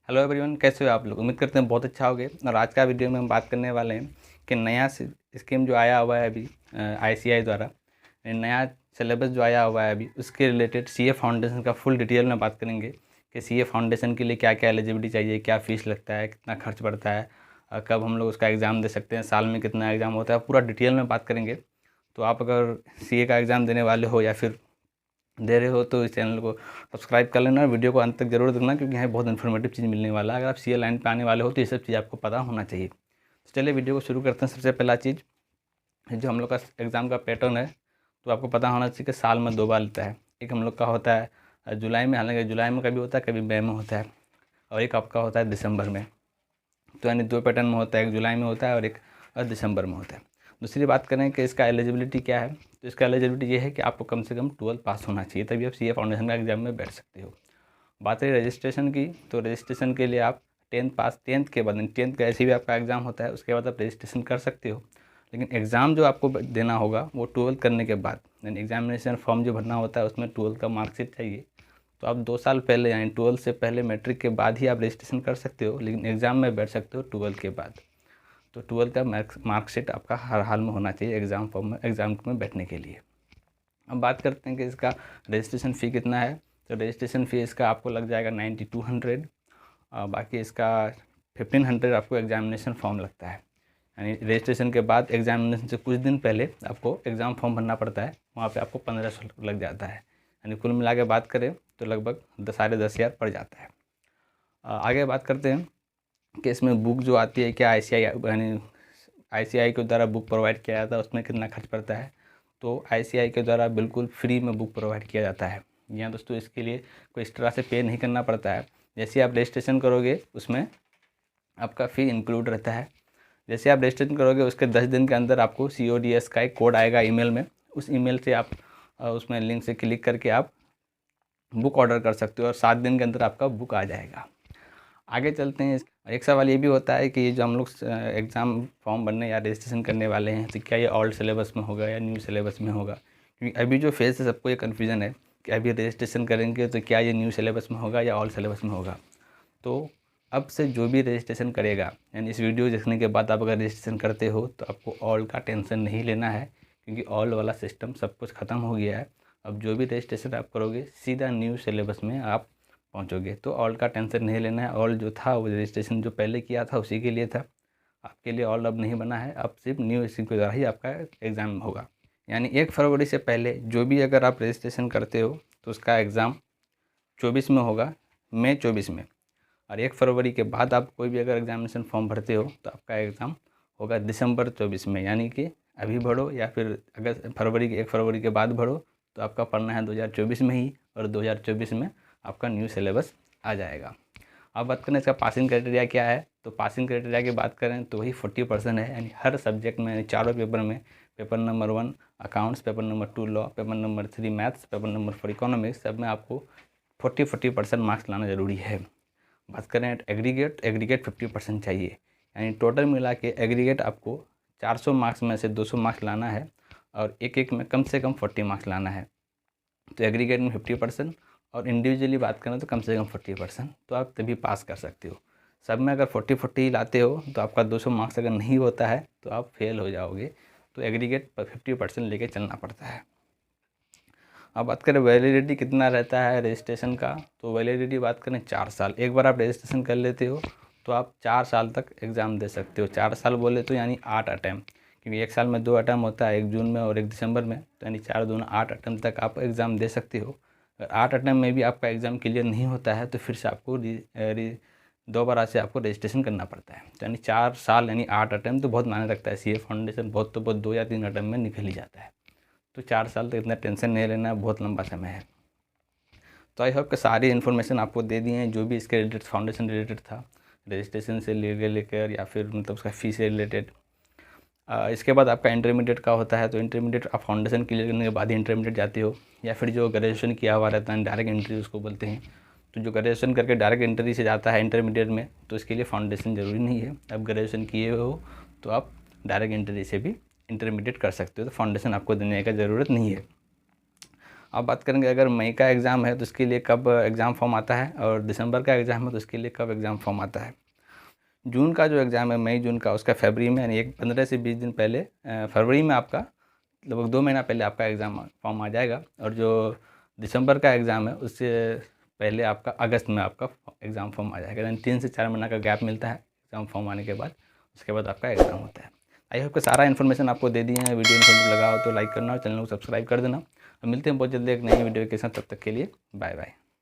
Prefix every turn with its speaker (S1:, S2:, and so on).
S1: Hello everyone, कैसे हो आप लोग। उम्मीद करते हैं बहुत अच्छा होगे। और आज का वीडियो में हम बात करने वाले हैं कि नया स्कीम जो आया हुआ है अभी आईसीआई द्वारा, नया सिलेबस जो आया हुआ है अभी, उसके रिलेटेड सीए फाउंडेशन का फुल डिटेल में बात करेंगे कि सीए फाउंडेशन के लिए क्या क्या एलिजिबिलिटी चाहिए, क्या फ़ीस लगता है, कितना खर्च पड़ता है, कब हम लोग उसका एग्ज़ाम दे सकते हैं, साल में कितना एग्ज़ाम होता है, पूरा डिटेल में बात करेंगे। तो आप अगर सीए का एग्ज़ाम देने वाले हो या फिर दे रहे हो तो इस चैनल को सब्सक्राइब कर लेना और वीडियो को अंत तक जरूर देखना, क्योंकि यहाँ बहुत इन्फॉर्मेटिव चीज़ मिलने वाला है। अगर आप सीए लाइन पे आने वाले हो तो ये सब चीज़ आपको पता होना चाहिए। तो चलिए वीडियो को शुरू करते हैं। सबसे पहला चीज़, जो हम लोग का एग्ज़ाम का पैटर्न है, तो आपको पता होना चाहिए कि साल में 2 बार लेता है। एक हम लोग का होता है जुलाई में, हालांकि जुलाई में कभी होता है, कभी मई में होता है, और एक आपका होता है दिसंबर में। तो यानी 2 पैटर्न में होता है, एक जुलाई में होता है और एक दिसंबर में होता है। दूसरी बात करें कि इसका एलिजिबिलिटी क्या है, तो इसका एलिजिबिलिटी ये है कि आपको कम से कम 12 पास होना चाहिए, तभी आप सीए फाउंडेशन का एग्ज़ाम में बैठ सकते हो। बात रही रजिस्ट्रेशन की, तो रजिस्ट्रेशन के लिए आप 10th पास, 10th के बाद 10th का ऐसे भी आपका एग्ज़ाम होता है, उसके बाद आप रजिस्ट्रेशन कर सकते हो। लेकिन एग्ज़ाम जो आपको देना होगा वो 12th करने के बाद, यानी एग्जामिनेशन फॉर्म जो भरना होता है उसमें 12th का मार्कशीट चाहिए। तो आप 2 साल पहले यानी 12th से पहले, मैट्रिक के बाद ही आप रजिस्ट्रेशन कर सकते हो, लेकिन एग्ज़ाम में बैठ सकते हो 12th के बाद। तो 12th का मार्कशीट आपका हर हाल में होना चाहिए एग्ज़ाम फॉर्म में, एग्ज़ाम में बैठने के लिए। अब बात करते हैं कि इसका रजिस्ट्रेशन फ़ी कितना है। तो रजिस्ट्रेशन फ़ी इसका आपको लग जाएगा 9200। बाकी इसका 1500 आपको एग्जामिनेशन फॉर्म लगता है, यानी रजिस्ट्रेशन के बाद एग्जामिनेशन से कुछ दिन पहले आपको एग्ज़ाम फॉर्म भरना पड़ता है, वहाँ पे आपको 1500 लग जाता है। यानी कुल मिला के बात करें तो लगभग 10,500 पड़ जाता है। आगे बात करते हैं कि इसमें बुक जो आती है, क्या आईसीआई यानी आईसीआई के द्वारा बुक प्रोवाइड किया जाता है, उसमें कितना खर्च पड़ता है। तो आईसीआई के द्वारा बिल्कुल फ्री में बुक प्रोवाइड किया जाता है। यहाँ दोस्तों इसके लिए कोई एक्स्ट्रा से पे नहीं करना पड़ता है। जैसे आप रजिस्ट्रेशन करोगे उसमें आपका फ़ी इंक्लूड रहता है। जैसे आप रजिस्ट्रेशन करोगे उसके 10 दिन के अंदर आपको CODS का एक कोड आएगा ईमेल में। उस ईमेल से आप उसमें लिंक से क्लिक करके आप बुक ऑर्डर कर सकते हो और 7 दिन के अंदर आपका बुक आ जाएगा। आगे चलते हैं। एक सवाल ये भी होता है कि जो हम लोग एग्ज़ाम फॉर्म भरने या रजिस्ट्रेशन करने वाले हैं, तो क्या ये ओल्ड सिलेबस में होगा या न्यू सिलेबस में होगा। क्योंकि अभी जो फेस है सबको ये कन्फ्यूज़न है कि अभी रजिस्ट्रेशन करेंगे तो क्या ये न्यू सिलेबस में होगा या ओल्ड सिलेबस में होगा। तो अब से जो भी रजिस्ट्रेशन करेगा, यानी इस वीडियो देखने के बाद आप अगर रजिस्ट्रेशन करते हो तो आपको ओल्ड का टेंशन नहीं लेना है, क्योंकि ओल्ड वाला सिस्टम सब कुछ ख़त्म हो गया है। अब जो भी रजिस्ट्रेशन आप करोगे सीधा न्यू सिलेबस में आप पहुंचोगे। तो ओल्ड का टेंशन नहीं लेना है। ओल्ड जो था वो रजिस्ट्रेशन जो पहले किया था उसी के लिए था, आपके लिए ओल्ड अब नहीं बना है। अब सिर्फ न्यू स्कीम के द्वारा ही आपका एग्ज़ाम होगा। यानी 1 फरवरी से पहले जो भी अगर आप रजिस्ट्रेशन करते हो तो उसका एग्ज़ाम 24 में होगा, मई 24 में। और 1 फरवरी के बाद आप कोई भी अगर एग्जामिनेशन फॉर्म भरते हो तो आपका एग्ज़ाम होगा दिसंबर 24 में। यानी कि अभी भरो या फिर अगर फरवरी के 1 फरवरी के बाद भरो तो आपका पढ़ना है 2024 में ही, और 2024 में आपका न्यू सिलेबस आ जाएगा। अब बात करें इसका पासिंग क्राइटेरिया क्या है, तो पासिंग क्राइटेरिया की बात करें तो वही 40% है। यानी हर सब्जेक्ट में, यानी चारों पेपर में, paper number 1 accounts, paper number 2 law, paper number 3 maths, paper number 4 economics, सब में आपको 40% मार्क्स लाना ज़रूरी है। बात करें एग्रीगेट 50% चाहिए। यानी टोटल मिला के एग्रीगेट आपको 400 मार्क्स में से 200 मार्क्स लाना है, और एक एक में कम से कम 40 मार्क्स लाना है। तो एग्रीगेट में 50% और इंडिविजुअली बात करें तो कम से कम 40%, तो आप तभी पास कर सकते हो। सब में अगर 40 लाते हो तो आपका 200 मार्क्स अगर नहीं होता है तो आप फेल हो जाओगे। तो एग्रीगेट पर 50% लेके चलना पड़ता है। अब बात करें वैलिडिटी कितना रहता है रजिस्ट्रेशन का, तो वैलिडिटी बात करें 4 साल। एक बार आप रजिस्ट्रेशन कर लेते हो तो आप 4 साल तक एग्ज़ाम दे सकते हो। 4 साल बोले तो यानी 8 अटैम्प्ट, क्योंकि एक साल में 2 अटैम्प्ट होता है, एक जून में और एक दिसंबर में। तो यानी 4 दूना 8 अटैम्प्ट तक आप एग्ज़ाम दे सकते हो। अगर 8 अटैम्प्ट में भी आपका एग्ज़ाम क्लियर नहीं होता है तो फिर से आपको दोबारा से आपको रजिस्ट्रेशन करना पड़ता है। तो यानी 4 साल यानी 8 अटैम्प्ट तो बहुत मायने रखता है। सीए फाउंडेशन बहुत तो बहुत 2 या 3 अटैम्प्ट में निकल ही जाता है। तो 4 साल तो इतना टेंशन नहीं लेना, बहुत लंबा समय है। तो आई होप कि सारी इन्फॉर्मेशन आपको दे दी हैं जो भी इसके रिलेटेड, फाउंडेशन रिलेटेड था, रजिस्ट्रेशन से लेकर या फिर मतलब उसका फ़ी से रिलेटेड। इसके बाद आपका इंटरमीडिएट का होता है, तो इंटरमीडिएट आप फाउंडेशन क्लियर करने के बाद ही इंटरमीडिएट जाते हो, या फिर जो ग्रेजुएशन किया हुआ रहता है डायरेक्ट एंट्री उसको बोलते हैं। तो जो ग्रेजुएशन करके डायरेक्ट एंट्री से जाता है इंटरमीडिएट में, तो इसके लिए फाउंडेशन ज़रूरी नहीं है। अब ग्रेजुएशन किए हो तो आप डायरेक्ट एंट्री से भी इंटरमीडिएट कर सकते हो, तो फाउंडेशन आपको देने का ज़रूरत नहीं है। अब बात करेंगे अगर मई का एग्ज़ाम है तो उसके लिए कब एग्ज़ाम फॉर्म आता है, और दिसंबर का एग्ज़ाम है तो उसके लिए कब एग्ज़ाम फॉर्म आता है। जून का जो एग्ज़ाम है मई जून का, उसका फरवरी में, यानी एक 15 से 20 दिन पहले फरवरी में आपका लगभग 2 महीना पहले आपका एग्ज़ाम फॉर्म आ जाएगा। और जो दिसंबर का एग्ज़ाम है उससे पहले आपका अगस्त में आपका एग्ज़ाम फॉर्म आ जाएगा। यानी 3 से 4 महीना का गैप मिलता है एग्ज़ाम फॉर्म आने के बाद, उसके बाद आपका एग्ज़ाम होता है। आई होप कि सारा इन्फॉर्मेशन आपको दे दिए हैं। वीडियो इन्फॉर्मेटिव लगा हो तो लाइक करना और चैनल को सब्सक्राइब कर देना। और मिलते हैं बहुत जल्दी एक नई वीडियो के साथ, तब तक के लिए बाय बाय।